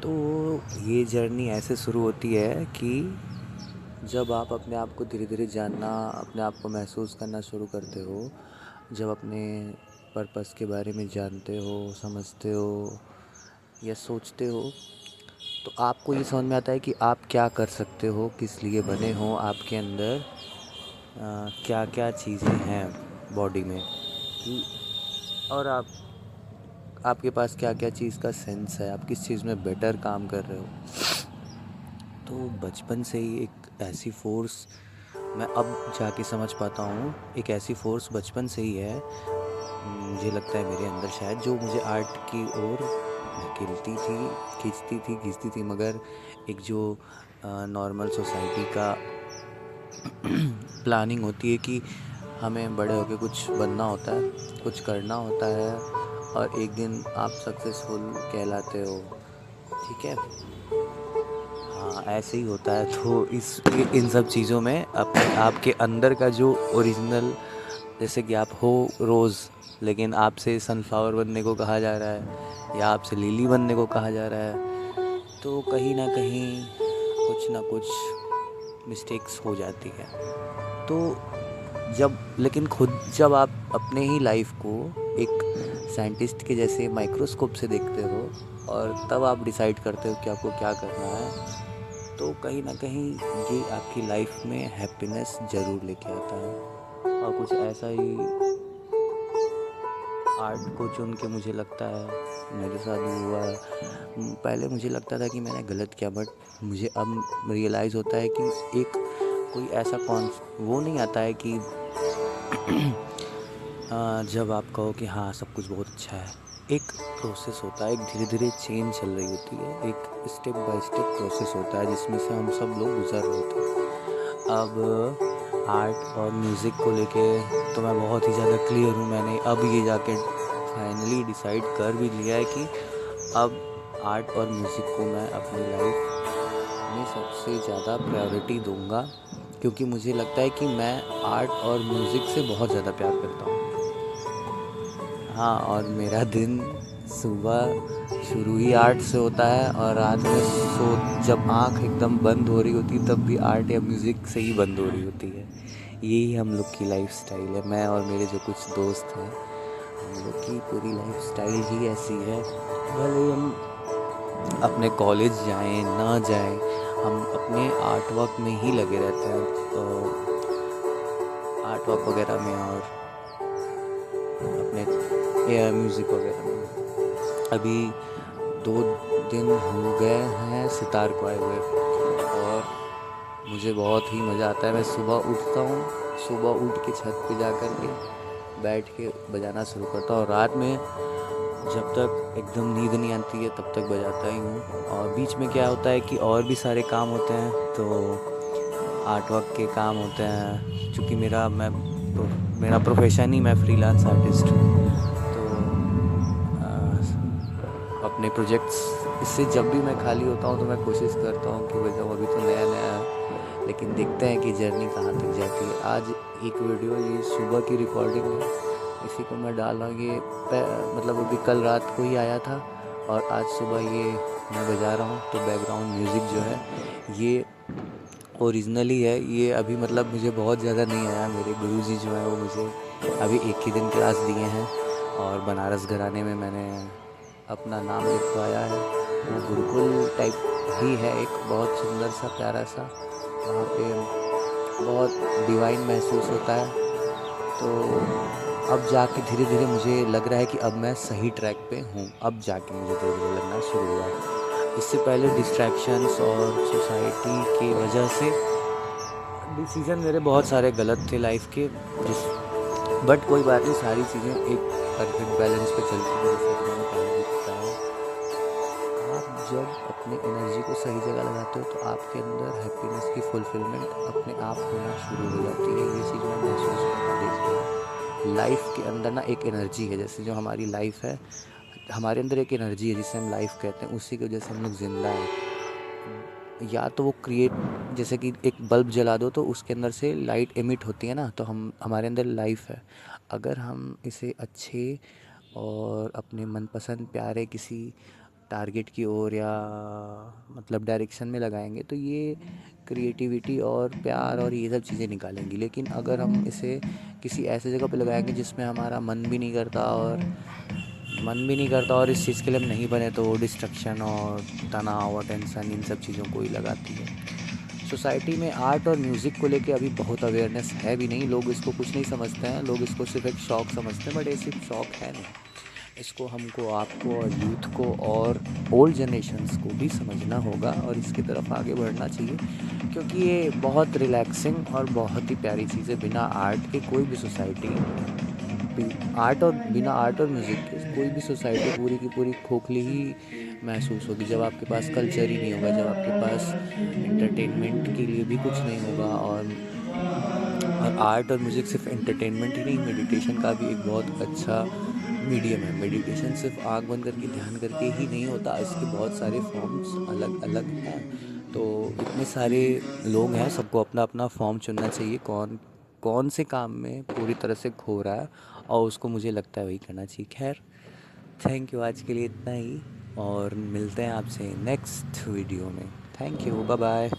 तो ये जर्नी ऐसे शुरू होती है कि जब आप अपने आप को धीरे धीरे जानना, अपने आप को महसूस करना शुरू करते हो, जब अपने पर्पस के बारे में जानते हो, समझते हो या सोचते हो, तो आपको ये समझ में आता है कि आप क्या कर सकते हो, किस लिए बने हो, आपके अंदर क्या क्या चीज़ें हैं बॉडी में कि और आपके पास क्या क्या चीज़ का सेंस है, आप किस चीज़ में बेटर काम कर रहे हो। तो बचपन से ही एक ऐसी फोर्स, मैं अब जाके समझ पाता हूँ, एक ऐसी फोर्स बचपन से ही है, मुझे लगता है मेरे अंदर शायद, जो मुझे आर्ट की ओर धकेलती थी, खींचती थी। मगर एक जो नॉर्मल सोसाइटी का प्लानिंग होती है कि हमें बड़े होके कुछ बनना होता है, कुछ करना होता है और एक दिन आप सक्सेसफुल कहलाते हो, ठीक है। हाँ, ऐसे ही होता है। तो इन सब चीज़ों में अपने आपके अंदर का जो ओरिजिनल, जैसे कि आप हो रोज़, लेकिन आपसे सनफ्लावर बनने को कहा जा रहा है या आपसे लिली बनने को कहा जा रहा है, तो कहीं ना कहीं कुछ ना कुछ मिस्टेक्स हो जाती है। तो जब आप अपने ही लाइफ को एक साइंटिस्ट के जैसे माइक्रोस्कोप से देखते हो और तब आप डिसाइड करते हो कि आपको क्या करना है, तो कहीं ना कहीं ये आपकी लाइफ में हैप्पीनेस ज़रूर लेके आता है। और कुछ ऐसा ही आर्ट को चुन के मुझे लगता है मेरे साथ भी हुआ है। पहले मुझे लगता था कि मैंने गलत किया, बट मुझे अब रियलाइज़ होता है कि एक कोई ऐसा कौन वो नहीं आता है कि जब आप कहो कि हाँ सब कुछ बहुत अच्छा है। एक प्रोसेस होता है, एक धीरे धीरे चेंज चल रही होती है, एक स्टेप बाय स्टेप प्रोसेस होता है जिसमें से हम सब लोग गुजर रहे होते हैं। अब आर्ट और म्यूज़िक को लेके तो मैं बहुत ही ज़्यादा क्लियर हूँ। मैंने अब ये जाके फाइनली डिसाइड कर भी लिया है कि अब आर्ट और म्यूज़िक को मैं अपनी लाइफ में सबसे ज़्यादा प्रायोरिटी दूंगा, क्योंकि मुझे लगता है कि मैं आर्ट और म्यूज़िक से बहुत ज़्यादा प्यार करता हूँ। हाँ, और मेरा दिन सुबह शुरू ही आर्ट से होता है और रात में जब आँख एकदम बंद हो रही होती है तब भी आर्ट या म्यूज़िक से ही बंद हो रही होती है। यही हम लोग की लाइफ स्टाइल है। मैं और मेरे जो कुछ दोस्त हैं, हम लोग की पूरी लाइफ स्टाइल ही ऐसी है। भले ही हम अपने कॉलेज जाएं ना जाएं, हम अपने आर्ट वर्क में ही लगे रहते हैं, तो आर्ट वर्क वगैरह में और अपने म्यूज़िक वगैरह में। अभी 2 दिन हो गए हैं सितार को आए हुए और मुझे बहुत ही मज़ा आता है। मैं सुबह उठता हूँ, सुबह उठ के छत पे जा कर के बैठ के बजाना शुरू करता हूँ और रात में जब तक एकदम नींद नहीं आती है तब तक बजाता ही हूँ। और बीच में क्या होता है कि और भी सारे काम होते हैं, तो आर्ट वर्क के काम होते हैं। चूँकि मेरा प्रोफेशन ही, मैं फ्रीलांस आर्टिस्ट हूँ, तो अपने प्रोजेक्ट्स, इससे जब भी मैं खाली होता हूँ तो मैं कोशिश करता हूँ कि बजाऊँ। अभी तो नया नया है, लेकिन देखते हैं कि जर्नी कहाँ तक जाती है। आज एक वीडियो, ये सुबह की रिकॉर्डिंग है, इसी को मैं डाला, ये मतलब अभी कल रात को ही आया था और आज सुबह ये मैं बजा रहा हूँ। तो बैकग्राउंड म्यूज़िक जो है ये ओरिजिनली है, ये अभी मतलब मुझे बहुत ज़्यादा नहीं आया। मेरे गुरुजी जो हैं वो मुझे अभी एक ही दिन क्लास दिए हैं और बनारस घराने में मैंने अपना नाम लिखवाया है। वो गुरुकुल टाइप ही है, एक बहुत सुंदर सा प्यारा सा, वहाँ पे बहुत डिवाइन महसूस होता है। तो अब जाके धीरे धीरे मुझे लग रहा है कि अब मैं सही ट्रैक पे हूँ। अब जाके मुझे धीरे धीरे लगना शुरू हुआ है। इससे पहले डिस्ट्रैक्शंस और सोसाइटी की वजह से डिसीजन मेरे बहुत सारे गलत थे लाइफ के, जिस बट कोई बात नहीं, सारी चीज़ें एक परफेक्ट बैलेंस पे चलती है, जैसा कि मैंने पहले भी बताया। आप जब अपने एनर्जी को सही जगह लगाते हो तो आपके अंदर हैप्पीनेस की फुलफिलमेंट अपने आप होना शुरू हो जाती है। ये चीज़ मैं महसूस कर देखता हूँ। लाइफ के अंदर ना एक एनर्जी है, जैसे जो हमारी लाइफ है, हमारे अंदर एक एनर्जी है जिसे हम लाइफ कहते हैं, उसी की वजह से हम लोग ज़िंदा हैं। या तो वो क्रिएट, जैसे कि एक बल्ब जला दो तो उसके अंदर से लाइट एमिट होती है ना, तो हमारे अंदर लाइफ है। अगर हम इसे अच्छे और अपने मनपसंद प्यारे किसी टारगेट की ओर या मतलब डायरेक्शन में लगाएंगे तो ये क्रिएटिविटी और प्यार और ये सब चीज़ें निकालेंगी। लेकिन अगर हम इसे किसी ऐसे जगह पे लगाएंगे जिसमें हमारा मन भी नहीं करता और इस चीज़ के लिए हम नहीं बने, तो डिस्ट्रक्शन और तनाव और टेंशन इन सब चीज़ों को ही लगाती है। सोसाइटी में आर्ट और म्यूज़िक को लेके अभी बहुत अवेयरनेस है भी नहीं, लोग इसको कुछ नहीं समझते हैं, लोग इसको सिर्फ एक शौक़ समझते हैं, बट ये सिर्फ शौक़ है नहीं। इसको हमको, आपको और यूथ को और ओल्ड जनरेशन्स को भी समझना होगा और इसकी तरफ आगे बढ़ना चाहिए, क्योंकि ये बहुत रिलैक्सिंग और बहुत ही प्यारी चीज़ है। बिना आर्ट के कोई भी सोसाइटी, बिना आर्ट और म्यूज़िक के कोई भी सोसाइटी पूरी की पूरी खोखली ही महसूस होगी। जब आपके पास कल्चर ही नहीं होगा, जब आपके पास एंटरटेनमेंट के लिए भी कुछ नहीं होगा। और आर्ट और म्यूज़िक सिर्फ एंटरटेनमेंट ही नहीं, मेडिटेशन का भी एक बहुत अच्छा मीडियम है। मेडिटेशन सिर्फ आँख बंद करके ध्यान करके ही नहीं होता, इसके बहुत सारे फॉर्म्स अलग अलग हैं। तो इतने सारे लोग हैं, सबको अपना अपना फॉर्म चुनना चाहिए, कौन कौन से काम में पूरी तरह से खो रहा है और उसको मुझे लगता है वही करना चाहिए। खैर, थैंक यू, आज के लिए इतना ही और मिलते हैं आपसे नेक्स्ट वीडियो में। Thank you, bye bye.